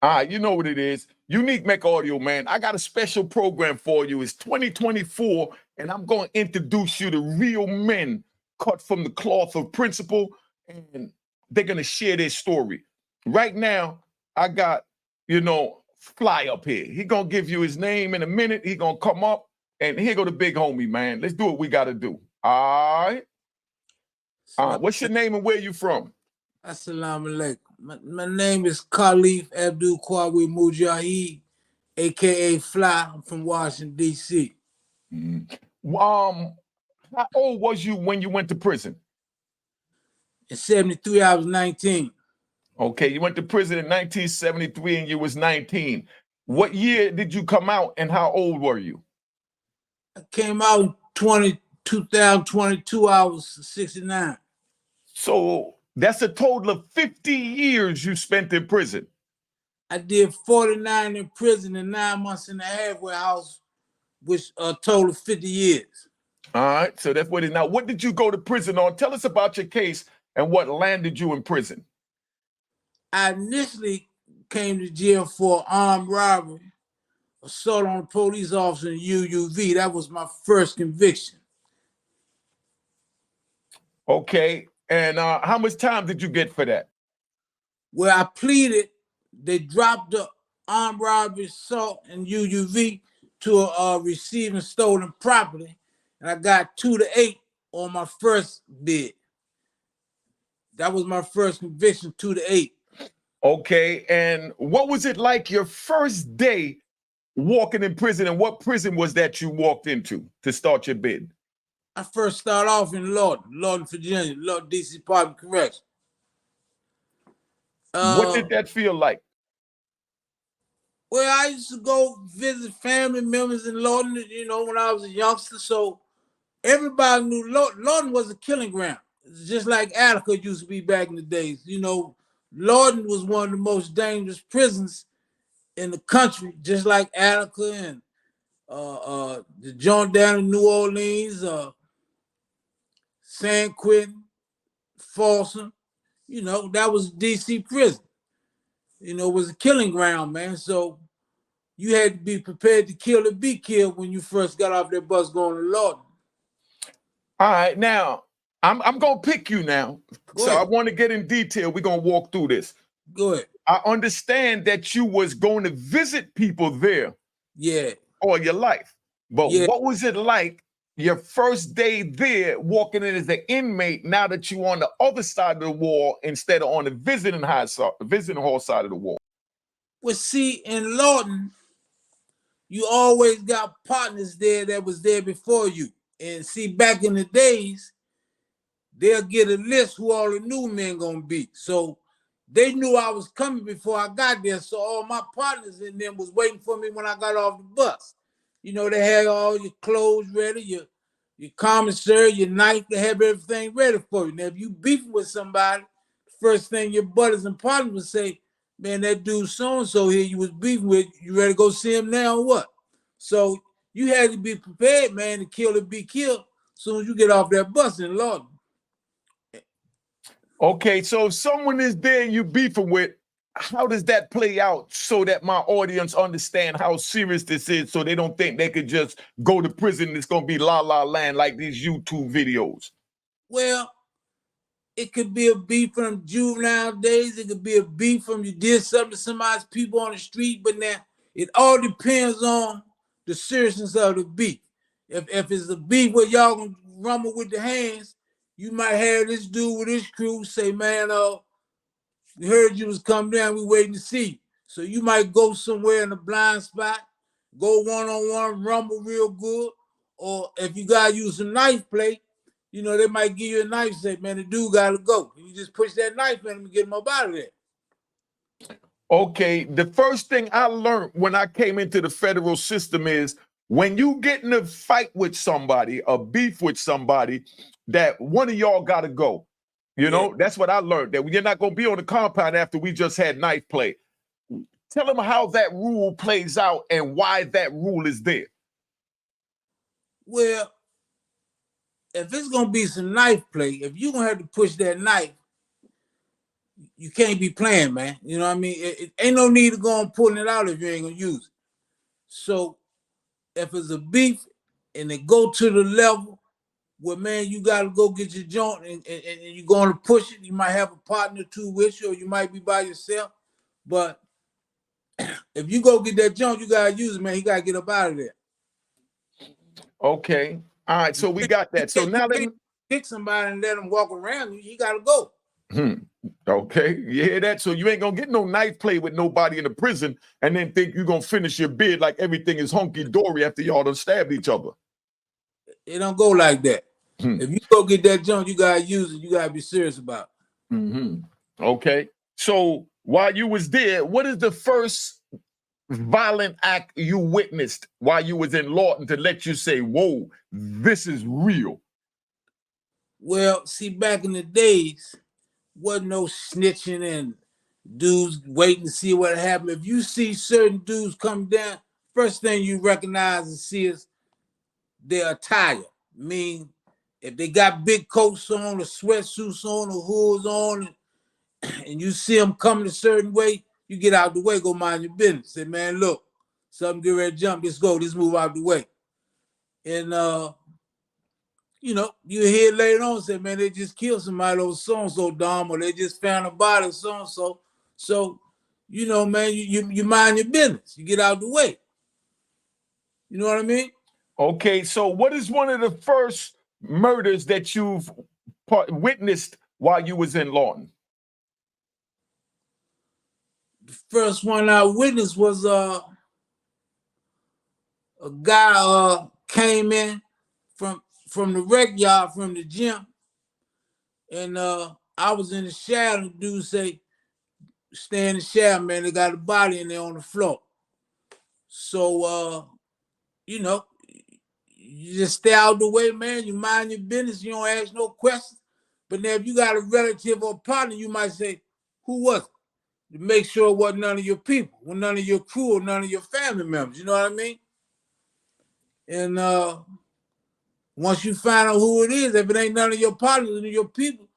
You know what it is. Unique Mech Audio, man. I got a special program for you. It's 2024, and I'm going to introduce you to real men cut from the cloth of principle, and they're going to share their story. Right now, I got, Fly up here. He going to give you his name in a minute. He going to come up, and here go the big homie, man. Let's do what we got to do. All right? What's your name and where you from? Assalamu alaikum. My name is Khalif Abdul Kwawi Mujahid, aka Fly. I'm from Washington, D.C. How old was you when you went to prison? In 73, I was 19. Okay, you went to prison in 1973 and you was 19. What year did you come out and how old were you? I came out in 2022, I was 69. So that's a total of 50 years you spent in prison. I did 49 in prison and 9 months in the halfway house, which a total of 50 years. All right, so that's what it is. Now, what did you go to prison on? Tell us about your case and what landed you in prison. I initially came to jail for armed robbery, assault on a police officer in UUV. That was my first conviction. Okay, and how much time did you get for that? Well, I pleaded. They dropped the armed robbery, assault, and UUV to receiving stolen property, and I got 2 to 8 on my first bid. That was my first conviction, 2 to 8. Okay, and what was it like your first day walking in prison, and what prison was that you walked into to start your bid? I first started off in Lawton, Virginia, Lawton, D.C. Department of Correction. What did that feel like? Well, I used to go visit family members in Lawton, when I was a youngster. So everybody knew Lawton was a killing ground. Just like Attica used to be back in the days. Lawton was one of the most dangerous prisons in the country, just like Attica and the joint down in New Orleans, San Quentin, Folsom. That was D.C. prison. It was a killing ground, man. So you had to be prepared to kill or be killed when you first got off that bus going to Lawton. All right, now I'm gonna pick you now. So I want to get in detail. We're gonna walk through this. Go ahead. I understand that you was going to visit people there. Yeah. All your life. But what was it like your first day there, walking in as an inmate, now that you're on the other side of the wall instead of on the visiting hall side of the wall? Well, see, in Lawton, you always got partners there that was there before you. And see, back in the days, they'll get a list who all the new men gonna be. So they knew I was coming before I got there. So all my partners in them was waiting for me when I got off the bus. They had all your clothes ready, your commissary, your knife, they have everything ready for you. Now, if you beefing with somebody, first thing your buddies and partners would say, man, that dude so-and-so here you was beefing with, you ready to go see him now or what? So you had to be prepared, man, to kill or be killed as soon as you get off that bus in Lawton. Okay, so if someone is there you beefing with, how does that play out so that my audience understand how serious this is so they don't think they could just go to prison and it's going to be la la land like these YouTube videos? Well, it could be a beef from juvenile days. It could be a beef from you did something to somebody's people on the street. But now it all depends on the seriousness of the beef. If it's a beef where y'all gonna rumble with the hands, you might have this dude with his crew say, man, we heard you was coming down, we waiting to see you. So you might go somewhere in a blind spot, go one-on-one, rumble real good. Or if you gotta use a knife play, they might give you a knife, say, man, the dude gotta go. And you just push that knife in him and get him up out of there. Okay, the first thing I learned when I came into the federal system is when you get in a fight with somebody, a beef with somebody, that one of y'all gotta go. That's what I learned, that you're not going to be on the compound after we just had knife play. Tell them how that rule plays out and why that rule is there. Well, if it's going to be some knife play, if you're going to have to push that knife, you can't be playing, man. You know what I mean? It ain't no need to go and pulling it out if you ain't gonna use it. So if it's a beef and it go to the level where, man, you got to go get your joint and you're going to push it, you might have a partner or two with you, or you might be by yourself. But if you go get that joint, you got to use it, man. You got to get up out of there. Okay. All right. So we got that. So now let me pick somebody and let them walk around you. You got to go. Okay. You hear that? So you ain't going to get no knife play with nobody in the prison and then think you're going to finish your bid like everything is hunky-dory after y'all done stabbed each other. It don't go like that. If you go get that joint, you got to use it. You got to be serious about it. Okay. So while you was there, what is the first violent act you witnessed while you was in Lawton to let you say, whoa, this is real? Well, see, back in the days, wasn't no snitching and dudes waiting to see what happened. If you see certain dudes come down, first thing you recognize and see is their attire. I mean, if they got big coats on, or sweatsuits on, or hoods on, and you see them coming a certain way, you get out the way, go mind your business. Say, man, look, something get ready to jump. Let's go. Let's move out the way. And you know, you hear later on say, man, they just killed somebody over so-and-so Dom, or they just found a body of so-and-so. So, you know, man, you mind your business. You get out the way. You know what I mean? Okay, so what is one of the first murders that you've witnessed while you was in Lawton? The first one I witnessed was a guy came in from the rec yard, from the gym, and I was in the shower, and the dude say, stay in the shower, man, they got a body in there on the floor. So you know, you just stay out the way, man. You mind your business, you don't ask no questions. But now if you got a relative or a partner, you might say, who was it? To make sure it wasn't none of your people, or none of your crew, or none of your family members. You know what I mean? And once you find out who it is, if it ain't none of your partners and your people,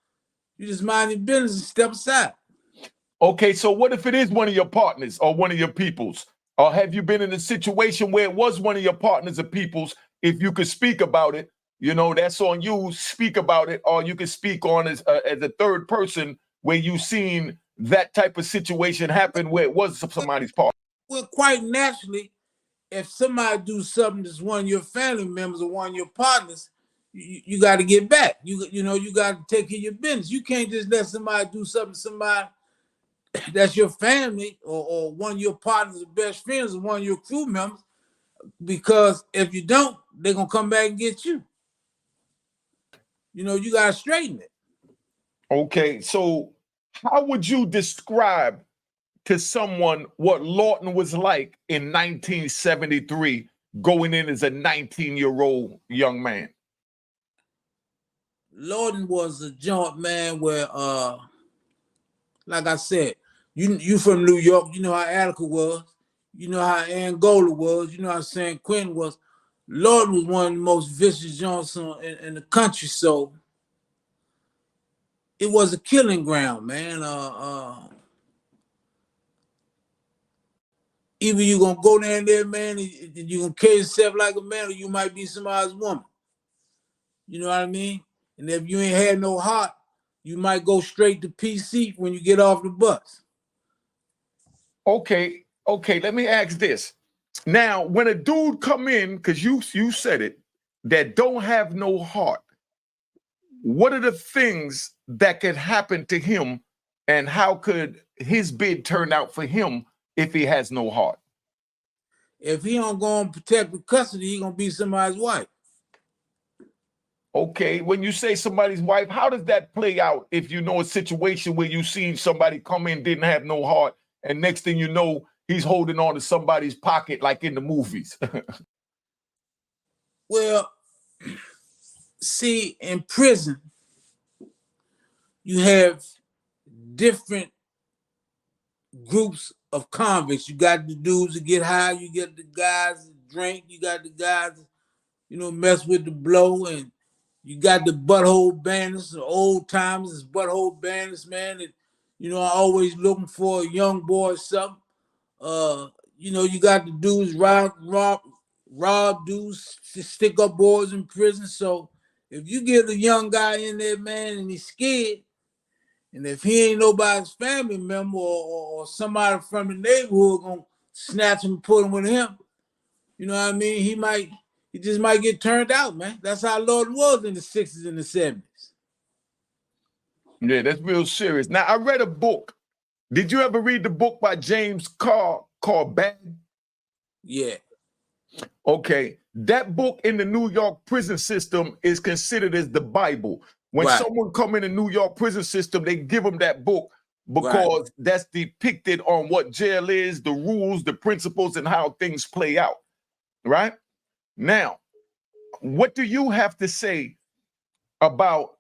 you just mind your business and step aside. Okay, so what if it is one of your partners or one of your peoples? Or have you been in a situation where it was one of your partners or peoples? If you could speak about it, you know, that's on you. Speak about it, or you can speak on as a third person where you seen that type of situation happen where it was somebody's partner. Well, quite naturally, if somebody do something that's one of your family members or one of your partners, you got to get back. You know, you got to take care of your business. You can't just let somebody do something to somebody that's your family, or one of your partners or best friends, or one of your crew members, because if you don't, they're going to come back and get you. You know, you got to straighten it. Okay, so how would you describe to someone what Lawton was like in 1973, going in as a 19-year-old young man? Lawton was a joint, man, where like I said, you from New York, you know how Attica was, you know how Angola was, you know how San Quentin was. Lawton was one of the most vicious joints in the country, so it was a killing ground, man. Either you gonna go down there, man, and you gonna carry yourself like a man, or you might be somebody's woman. You know what I mean? And if you ain't had no heart, you might go straight to PC when you get off the bus. Okay, let me ask this. Now, when a dude come in, because you said it, that don't have no heart, what are the things that could happen to him, and how could his bid turn out for him if he has no heart? If he don't go and protect the custody, he gonna be somebody's wife. Okay, when you say somebody's wife, how does that play out if you know a situation where you seen somebody come in, didn't have no heart, and next thing you know, he's holding on to somebody's pocket like in the movies? Well, see, in prison, you have different groups of convicts. You got the dudes that get high, you get the guys that drink, you got the guys that, you know, mess with the blow, and you got the butthole bandits, the old timers, butthole bandits, man, that You know, I always looking for a young boy or something. You know, you got the dudes rob dudes, stick up boys in prison. So if you get a young guy in there, man, and he's scared, and if he ain't nobody's family member or somebody from the neighborhood gonna snatch him and put him with him, you know what I mean? He just might get turned out, man. That's how Lord was in the 60s and the 70s. Yeah, that's real serious. Now, I read a book. Did you ever read the book by James Carr called Bad? Yeah. Okay, that book in the New York prison system is considered as the Bible. When Right. someone come in the New York prison system, they give them that book because Right. that's depicted on what jail is, the rules, the principles, and how things play out. Right? Now, what do you have to say about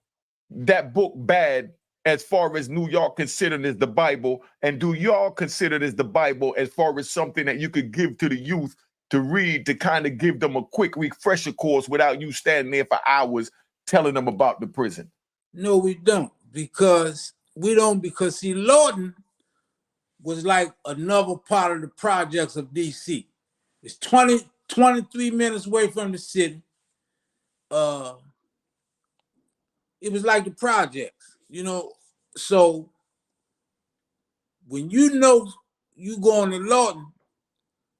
that book Bad as far as New York considered as the Bible? And do y'all consider it as the Bible as far as something that you could give to the youth to read to kind of give them a quick refresher course without you standing there for hours telling them about the prison? No, we don't. Because see, Lawton was like another part of the projects of DC. It's 23 minutes away from the city. It was like the projects, you know. So when you know you going to Lawton,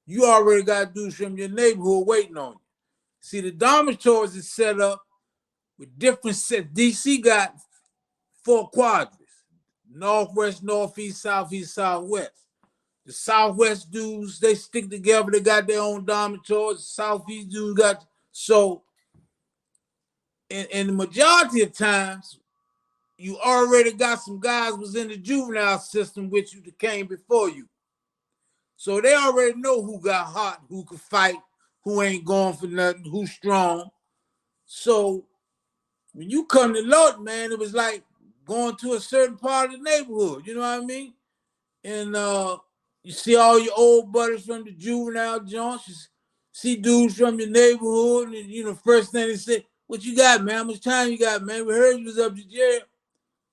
you already got dudes from your neighborhood waiting on you. See, the dormitories is set up with different sets. DC got 4 quadrants: northwest, northeast, southeast, southwest. The southwest dudes, they stick together, they got their own dormitories. The southeast dudes got, so in the majority of times, you already got some guys was in the juvenile system with you that came before you. So they already know who got hot, who could fight, who ain't going for nothing, who's strong. So when you come to Lawton, man, it was like going to a certain part of the neighborhood, you know what I mean? And you see all your old buddies from the juvenile joints, you see dudes from your neighborhood, and you know, first thing they say, what you got, man? How much time you got, man? We heard you was up to jail.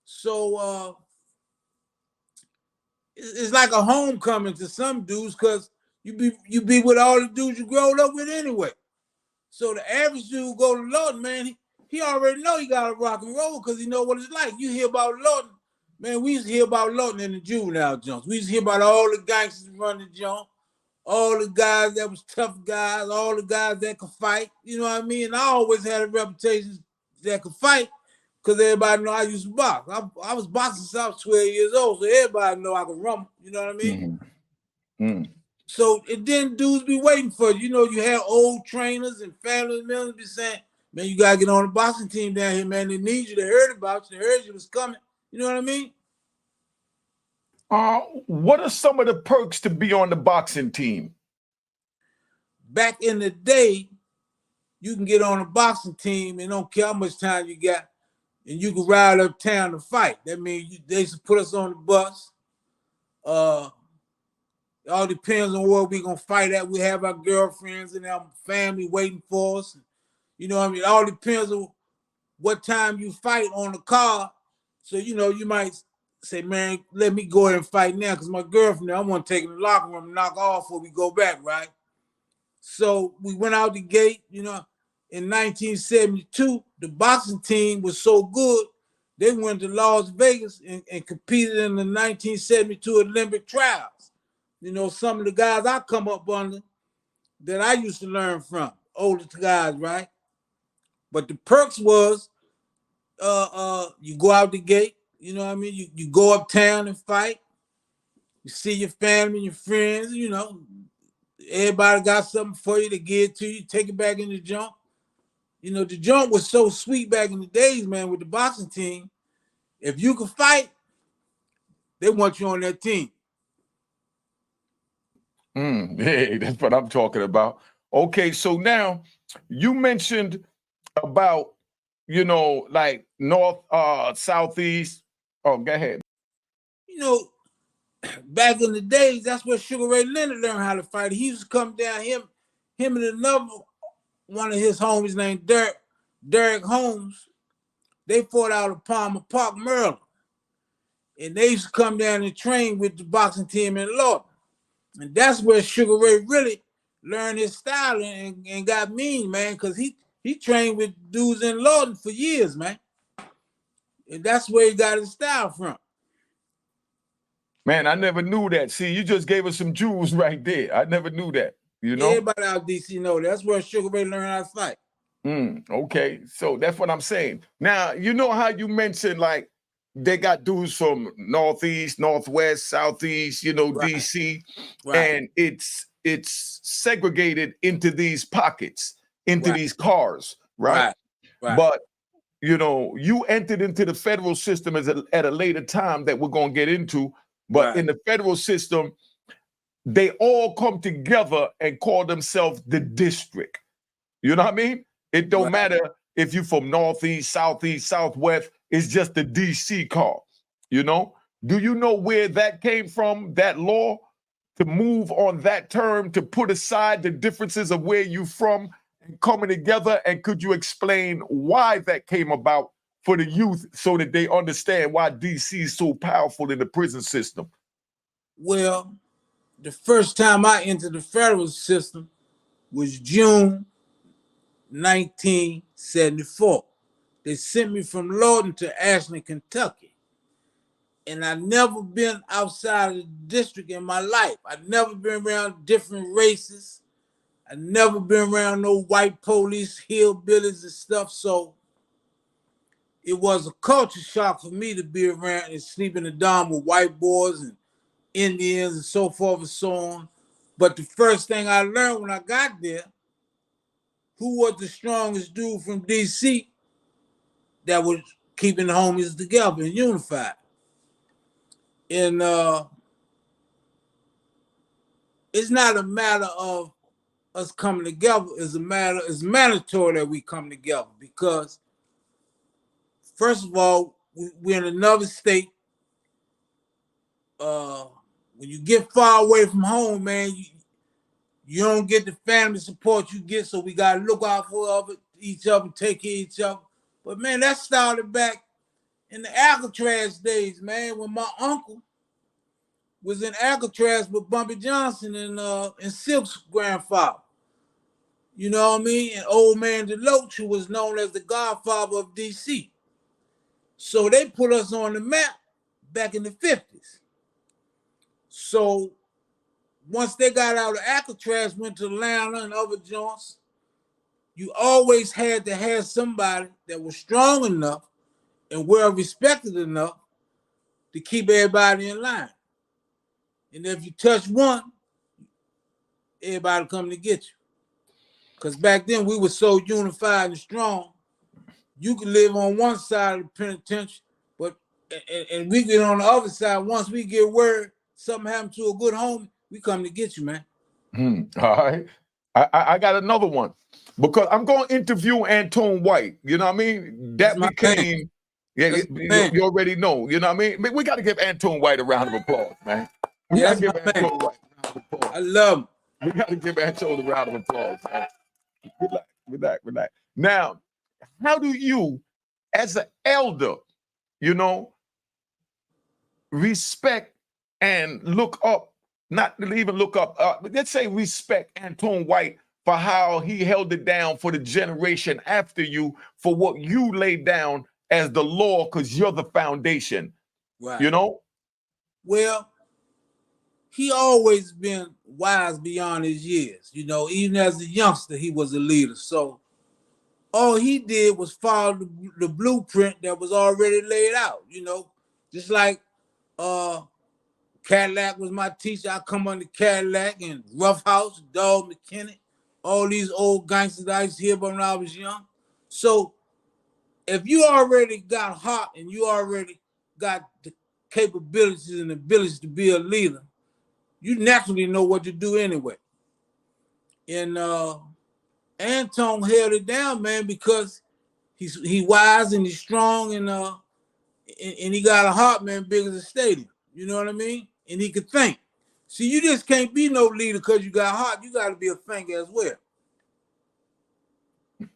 So it's like a homecoming to some dudes because you be with all the dudes you growed up with anyway. So the average dude go to Lawton, man, he already know he got to rock and roll because he know what it's like. You hear about Lawton, man, we used to hear about Lawton in the juvenile junks. We used to hear about all the gangsters running the junk, all the guys that was tough guys, all the guys that could fight, you know what I mean? And I always had a reputation that could fight because everybody know I used to box. I was boxing since I was 12 years old, so everybody know I could rumble, you know what I mean? Mm-hmm. Mm. So it then dudes be waiting for you. You know, you have old trainers and family members be saying, man, you gotta get on the boxing team down here, man. They need you. They heard about you. They heard you was coming. You know what I mean? What are some of the perks to be on the boxing team? Back in the day, you can get on a boxing team and don't care how much time you got, and you can ride uptown to fight. That means they used to put us on the bus. It all depends on where we gonna fight at. We have our girlfriends and our family waiting for us. You know what I mean? It all depends on what time you fight on the card. So, you know, you might say, man, let me go ahead and fight now because my girlfriend, I want to take her in the locker room and knock off before we go back, right? So we went out the gate, you know, in 1972, the boxing team was so good, they went to Las Vegas and competed in the 1972 Olympic trials. You know, some of the guys I come up under that I used to learn from, older guys, right? But the perks was you go out the gate, you know what I mean? You go uptown and fight. You see your family and your friends, you know. Everybody got something for you to give to you, take it back in the jump. You know, the jump was so sweet back in the days, man, with the boxing team. If you could fight, they want you on that team. Hey, that's what I'm talking about. Okay, so now you mentioned about, you know, like north, southeast. Oh, go ahead. You know, back in the days, that's where Sugar Ray Leonard learned how to fight. He used to come down, him and another one of his homies named Derek Holmes. They fought out of Palmer Park, Maryland. And they used to come down and train with the boxing team in Lawton. And that's where Sugar Ray really learned his style and got mean, man, because he trained with dudes in Lawton for years, man. And that's where he got his style from. Man, I never knew that. See, you just gave us some jewels right there. I never knew that, you know? Everybody out DC know that's where Sugar Ray learned how to fight. Okay, so that's what I'm saying. Now, you know how you mentioned, like, they got dudes from Northeast, Northwest, Southeast, you know, Right. DC, Right. and it's segregated into these pockets, into Right. these cars, right? Right. But, you know, you entered into the federal system at a later time that we're going to get into, but in the federal system, they all come together and call themselves the district. You know what I mean? It don't matter if you're from Northeast, Southeast, Southwest, it's just the DC car, you know? Do you know where that came from, that law, to move on that term, to put aside the differences of where you're from and coming together? And could you explain why that came about for the youth so that they understand why DC is so powerful in the prison system? Well, the first time I entered the federal system was June 1974. They sent me from Lawton to Ashland, Kentucky. And I've never been outside of the district in my life. I've never been around different races. I've never been around no white police, hillbillies and stuff. So it was a culture shock for me to be around and sleep in the dorm with white boys and Indians and so forth and so on. But the first thing I learned when I got there, who was the strongest dude from DC that was keeping the homies together and unified. And it's not a matter of us coming together. It's mandatory that we come together because, first of all, we're in another state. When you get far away from home, man, you don't get the family support you get, so we got to look out for each other, take care of each other. But, man, that started back in the Alcatraz days, man, when my uncle was in Alcatraz with Bumpy Johnson and Silk's grandfather. You know what I mean? And Old Man DeLoach, who was known as the godfather of DC. So they put us on the map back in the 50s. So once they got out of Alcatraz, went to Atlanta and other joints, you always had to have somebody that was strong enough and well respected enough to keep everybody in line. And if you touch one, everybody come to get you. Because back then we were so unified and strong, you could live on one side of the penitentiary, but and we get on the other side. Once we get word something happened to a good homie, we come to get you, man. All right. I got another one because I'm going to interview Antone White. You know what I mean? That became, you already know. You know what I mean? We got to give Antone White a round of applause, man. We got to give Antone White a round of applause. I love him. We got to give Antone a round of applause, man. Relax. Now, how do you, as an elder, you know, respect and look up, not even look up, let's say respect Antone White for how he held it down for the generation after you, for what you laid down as the law, because you're the foundation, you know? Well, he always been wise beyond his years. You know, even as a youngster, he was a leader. So all he did was follow the blueprint that was already laid out, you know, just like Cadillac was my teacher. I come under Cadillac and Rough House, Dog McKinney, all these old gangsters I used to hear about when I was young. So if you already got heart and you already got the capabilities and abilities to be a leader, you naturally know what to do anyway. And Antone held it down, man, because he wise and he's strong and he got a heart, man, big as a stadium. You know what I mean? And he could think. See, you just can't be no leader because you got heart. You got to be a thinker as well.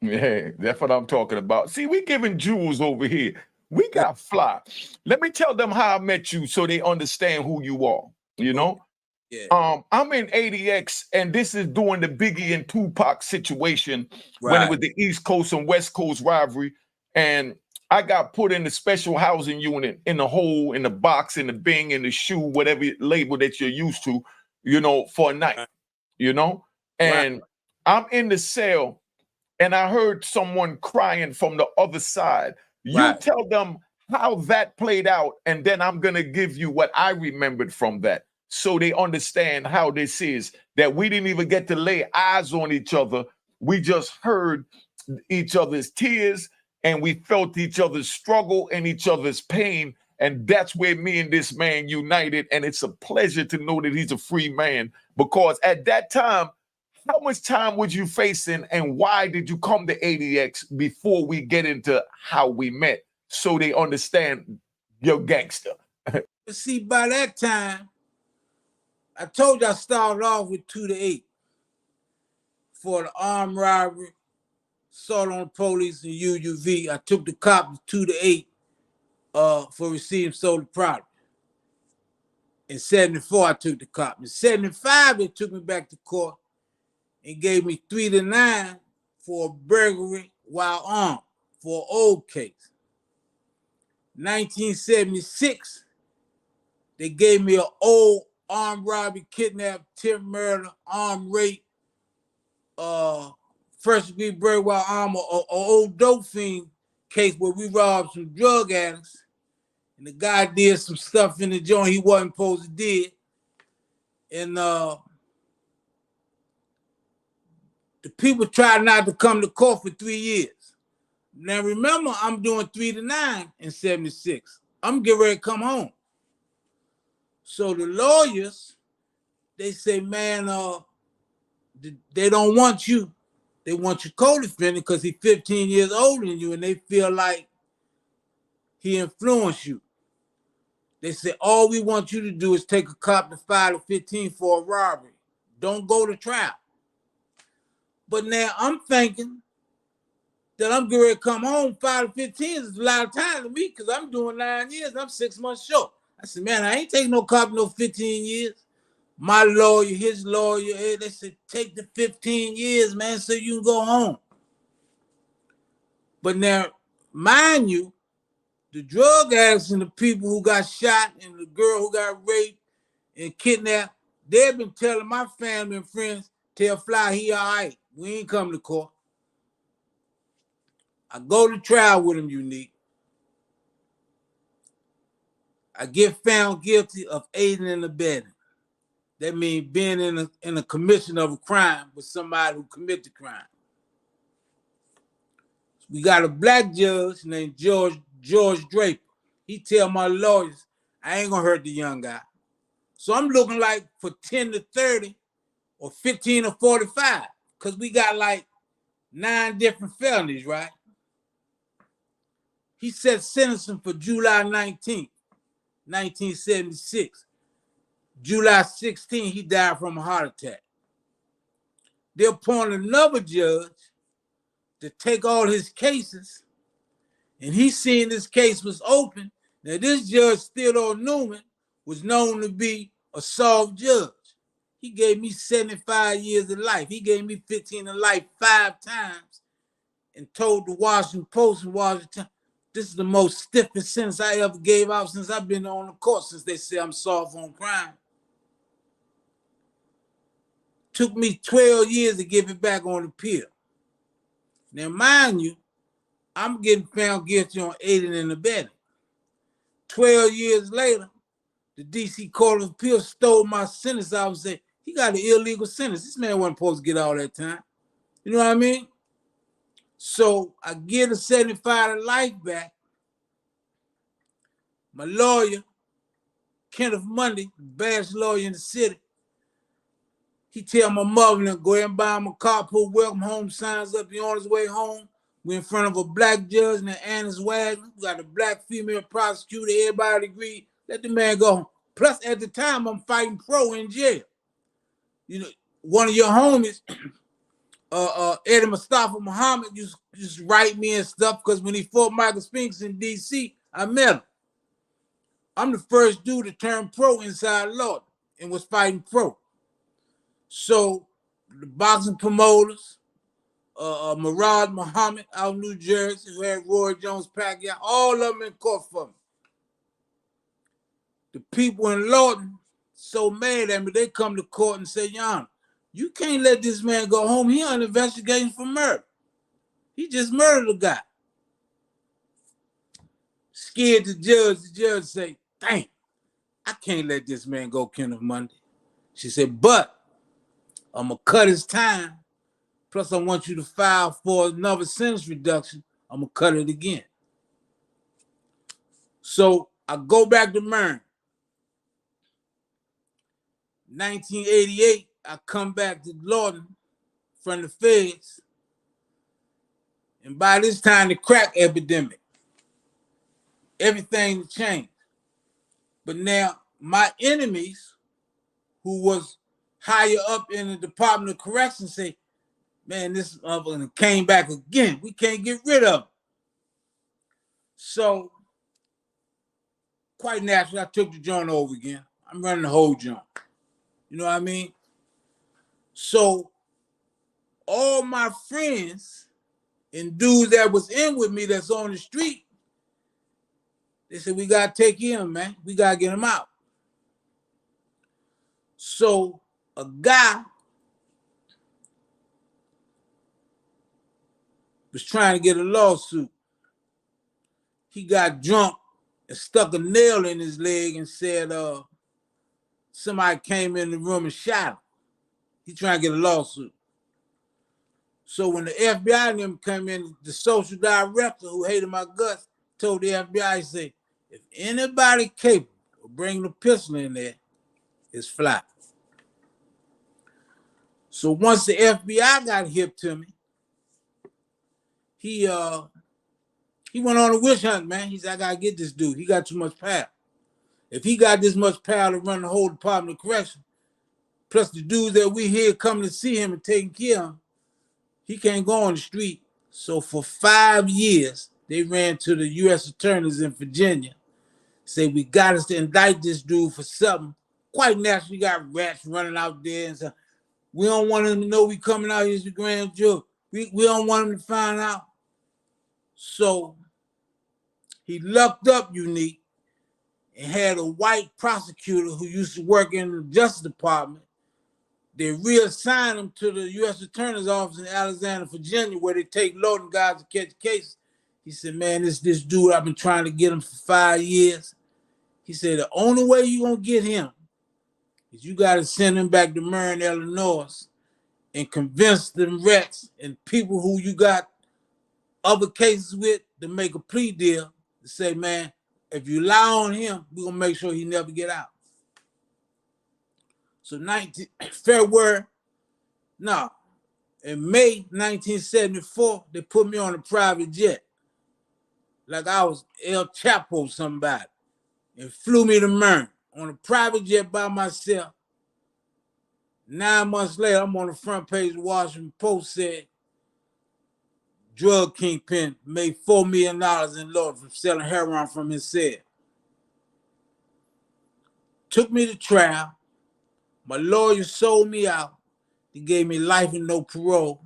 Yeah, that's what I'm talking about. See, we giving jewels over here. We got fly. Let me tell them how I met you so they understand who you are. You know, Yeah. I'm in ADX, and this is during the Biggie and Tupac situation when it Right. was the East Coast and West Coast rivalry. And I got put in the special housing unit in the hole, in the box, in the bing, in the shoe, whatever label that you're used to, you know, for a night, you know? Right. And I'm in the cell, and I heard someone crying from the other side. You Right. tell them how that played out, and then I'm going to give you what I remembered from that so they understand how this is, that we didn't even get to lay eyes on each other. We just heard each other's tears, and we felt each other's struggle and each other's pain. And that's where me and this man united. And it's a pleasure to know that he's a free man, because at that time, how much time was you facing, and why did you come to ADX before we get into how we met so they understand you're gangster? But see, by that time, I told you I started off with 2 to 8 for the armed robbery, assault on the police, and UUV. I took the cop to 2 to 8 for receiving stolen property. In 74, I took the cop. In 75, they took me back to court and gave me 3 to 9 for a burglary while armed for an old case. 1976, they gave me an old armed robbery, kidnap, attempt murder, armed rape, first degree burglary while armed, an old dope fiend case where we robbed some drug addicts, and the guy did some stuff in the joint he wasn't supposed to do. And the people tried not to come to court for 3 years. Now remember, I'm doing 3 to 9 in 76. I'm getting ready to come home. So the lawyers, they say, man, they don't want you. They want your co-defendant because he's 15 years older than you, and they feel like he influenced you. They say, all we want you to do is take a cop to 5 to 15 for a robbery. Don't go to trial. But now I'm thinking that I'm going to come home 5 to 15 is a lot of time to me because I'm doing 9 years. I'm 6 months short. I said, man, I ain't taking no cop no 15 years. My lawyer, his lawyer, they said, take the 15 years, man, so you can go home. But now, mind you, the drug addicts and the people who got shot and the girl who got raped and kidnapped, they've been telling my family and friends, tell Fly he all right. We ain't coming to court. I go to trial with him, Unique. I get found guilty of aiding and abetting. That means being in a commission of a crime with somebody who committed the crime. We got a black judge named George Draper. He tell my lawyers, I ain't gonna hurt the young guy. So I'm looking like for 10 to 30 or 15 to 45, because we got like 9 different felonies, right? He set sentencing for July 19th, 1976. July 16th, he died from a heart attack. They appointed another judge to take all his cases, and he seen this case was open. Now, this judge, Theodore Newman, was known to be a soft judge. He gave me 75 years of life. He gave me 15 to life 5 times and told the Washington Post in Washington, this is the most stiffest sentence I ever gave out since I've been on the court, since they say I'm soft on crime. Took me 12 years to give it back on appeal. Now, mind you, I'm getting found guilty on aiding and abetting. 12 years later, the D.C. Court of Appeal stole my sentence out and said, he got an illegal sentence. This man wasn't supposed to get all that time. You know what I mean? So I get a 75 to life back. My lawyer, Kenneth Mundy, best lawyer in the city, he tell my mother to go ahead and buy him a car, put welcome home signs up. He on his way home. We in front of a black judge named Annis Wagner. We got a black female prosecutor. Everybody agreed. Let the man go home. Plus, at the time, I'm fighting pro in jail. You know, one of your homies Eddie Mustafa Muhammad used to write me and stuff because when he fought Michael Spinks in DC, I met him. I'm the first dude to turn pro inside Lord and was fighting pro. So the boxing promoters, Murad Muhammad out of New Jersey, who had Roy Jones Pacquiao, all of them in court for me. The people in Lawton so mad at me, they come to court and say, Your Honor, you can't let this man go home. He on investigation for murder. He just murdered a guy. Scared the judge say, dang, I can't let this man go, Kenneth Monday. She said, but I'm going to cut his time. Plus, I want you to file for another sentence reduction. I'm going to cut it again. So I go back to Maryland. 1988, I come back to Lawton from the feds. And by this time, the crack epidemic, everything changed. But now my enemies, who was higher up in the Department of Corrections, say, man, this motherfucker came back again. We can't get rid of him. So, quite naturally, I took the joint over again. I'm running the whole joint. You know what I mean? So, all my friends and dudes that was in with me that's on the street, they said, we got to take him, man. We got to get him out. So, a guy was trying to get a lawsuit. He got drunk and stuck a nail in his leg and said somebody came in the room and shot him. He trying to get a lawsuit. So when the FBI and them came in, the social director who hated my guts told the FBI, he said, if anybody capable of bringing a pistol in there, it's fly. So once the FBI got hip to me, he went on a witch hunt, man. He said, I gotta get this dude. He got too much power. If he got this much power to run the whole Department of Correction, plus the dudes that we here coming to see him and taking care of him, he can't go on the street. So for 5 years, they ran to the U.S. attorneys in Virginia, say we got us to indict this dude for something. Quite naturally, got rats running out there and say, we don't want him to know we coming out here as the grand jury. We don't want him to find out. So he lucked up Unique and had a white prosecutor who used to work in the Justice Department. They reassigned him to the U.S. Attorney's Office in Alexandria, Virginia, where they take loading guys to catch cases. He said, man, this dude, I've been trying to get him for 5 years. He said, the only way you're going to get him is you got to send him back to Marin, Illinois, and convince them rats and people who you got other cases with to make a plea deal to say, man, if you lie on him, we're going to make sure he never get out. So in May 1974, they put me on a private jet. Like I was El Chapo somebody. And flew me to Marin on a private jet by myself. 9 months later, I'm on the front page of the Washington Post, said, drug kingpin made $4 million in Lord from selling heroin from his cell. Took me to trial. My lawyer sold me out. He gave me life and no parole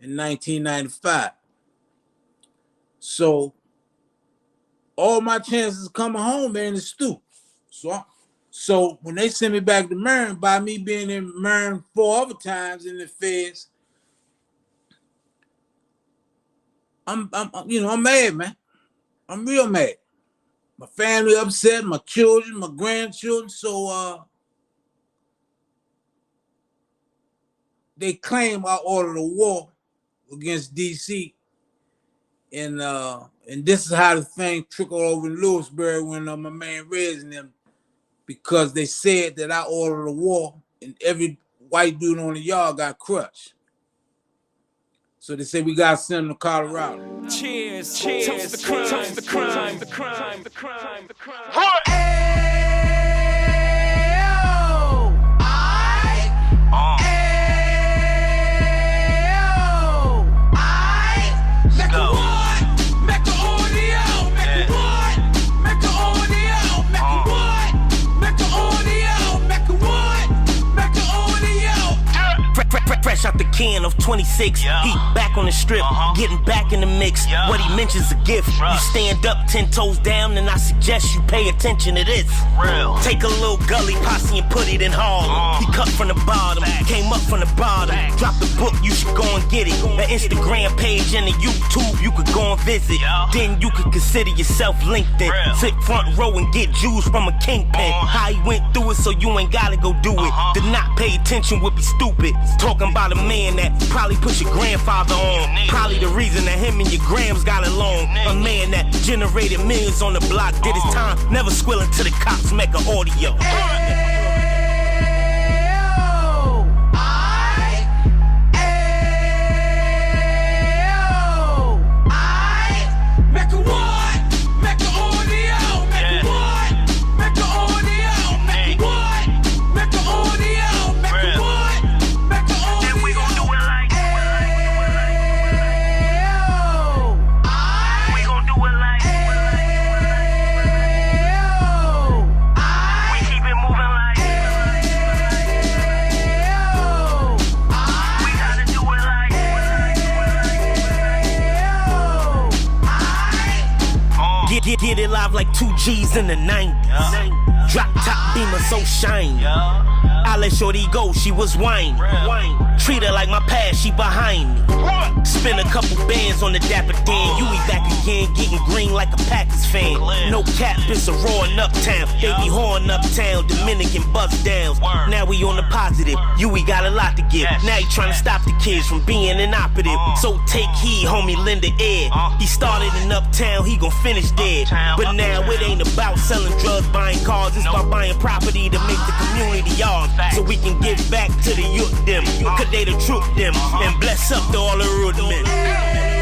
in 1995. So all my chances of coming home, man, is stoop. So when they sent me back to Marin, by me being in Marin 4 other times in the feds, I'm mad, man. I'm real mad. My family upset, my children, my grandchildren. So they claim I ordered a war against DC, and this is how the thing trickled over in Lewisburg when my man Rez and them, because they said that I ordered a war and every white dude on the yard got crushed. So they said we got to send them to Colorado. Cheers, cheers, the crime, the crime, the crime, the crime, the crime. What? out the can of 26. He back on the strip, getting back in the mix. What he mentions a gift. You stand up 10 toes down, and I suggest you pay attention to this. Take a little gully posse and put it in Harlem. He cut from the bottom, came up from the bottom. Drop the book, you should go and get it. An Instagram page and a YouTube, you could go and visit. Then you could consider yourself LinkedIn. Sit front row and get Jews from a Kingpin. How he went through it, so you ain't gotta go do it. To not pay attention would be stupid. Talking about a man that probably put your grandfather on. Probably the reason that him and your grams got along. A man that generated millions on the block, did his time, never squilling to the cops, make an audio. Get it live like 2 G's in the 90s. Drop top beamer so shiny. I let shorty go, she was whining. Treat her like my past, she behind me. Spend a couple bands on the Dapper Dan. You be back again, getting green like a Packers fan. No cap, it's a roaring uptown. They be horn uptown, Dominican bust downs. Now we on the positive, we got a lot to give. Now he trying to stop the kids from being inoperative. So take heed, homie, lend an ear. He started in uptown, he gon' finish dead. But now it ain't about selling drugs, buying cars. It's about buying property to make the community yours. So we can give back to the youth them. Cause they the truth them. And bless up to all the root men.